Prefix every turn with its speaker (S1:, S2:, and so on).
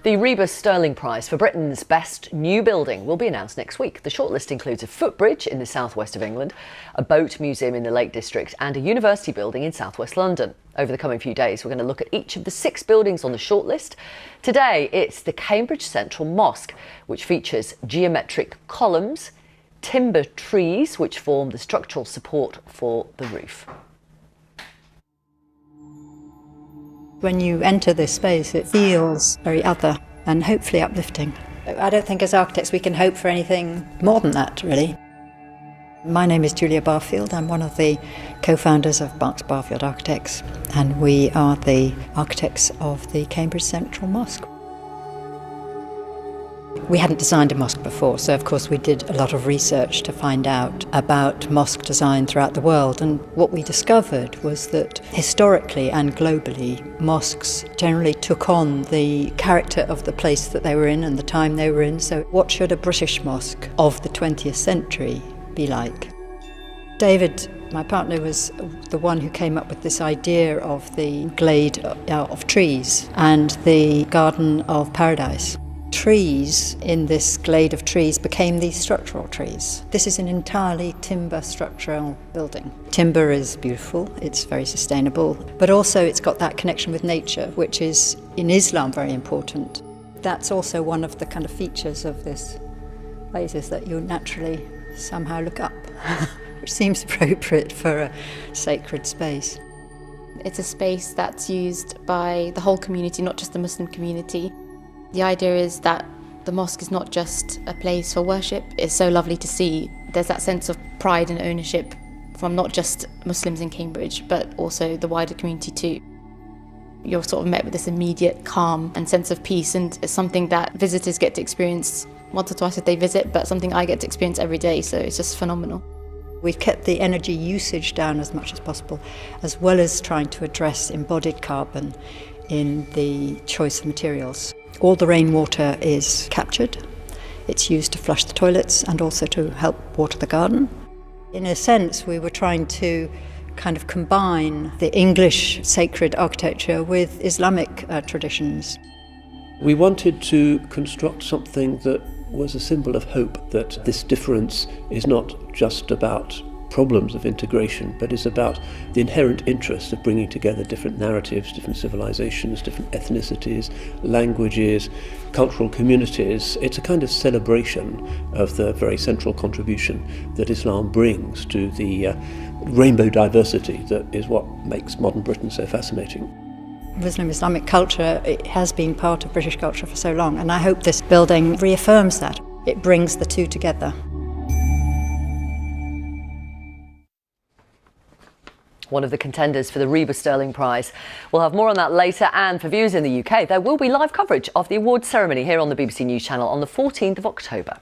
S1: The Rebus Sterling Prize for Britain's Best New Building will be announced next week. The shortlist includes a footbridge in the southwest of England, a boat museum in the Lake District and a university building in southwest London. Over the coming few days, we're going to look at each of the 6 buildings on the shortlist. Today, it's the Cambridge Central Mosque, which features geometric columns, timber trees, which form the structural support for the roof.
S2: When you enter this space, it feels very other and hopefully uplifting. I don't think as architects we can hope for anything more than that, really. My name is Julia Barfield. I'm one of the co-founders of Marks Barfield Architects, and we are the architects of the Cambridge Central Mosque. We hadn't designed a mosque before, so of course we did a lot of research to find out about mosque design throughout the world, and what we discovered was that historically and globally, mosques generally took on the character of the place that they were in and the time they were in. So what should a British mosque of the 20th century be like? David, my partner, was the one who came up with this idea of the glade of trees and the garden of paradise. Trees in this glade of trees became these structural trees. This is an entirely timber structural building. Timber is beautiful, it's very sustainable, but also it's got that connection with nature, which is in Islam very important. That's also one of the kind of features of this place, is that you naturally somehow look up, which seems appropriate for a sacred space.
S3: It's a space that's used by the whole community, not just the Muslim community. The idea is that the mosque is not just a place for worship. It's so lovely to see. There's that sense of pride and ownership from not just Muslims in Cambridge, but also the wider community too. You're sort of met with this immediate calm and sense of peace, and it's something that visitors get to experience once or twice if they visit, but something I get to experience every day, so it's just phenomenal.
S2: We've kept the energy usage down as much as possible, as well as trying to address embodied carbon in the choice of materials. All the rainwater is captured. It's used to flush the toilets and also to help water the garden. In a sense, we were trying to kind of combine the English sacred architecture with Islamic traditions.
S4: We wanted to construct something that was a symbol of hope, that this difference is not just about problems of integration, but is about the inherent interest of bringing together different narratives, different civilizations, different ethnicities, languages, cultural communities. It's a kind of celebration of the very central contribution that Islam brings to the rainbow diversity that is what makes modern Britain so fascinating.
S2: Muslim Islamic culture, it has been part of British culture for so long, and I hope this building reaffirms that. It brings the two together.
S1: One of the contenders for the Rebus Sterling Prize. We'll have more on that later, and for viewers in the UK, there will be live coverage of the awards ceremony here on the BBC News Channel on the 14th of October.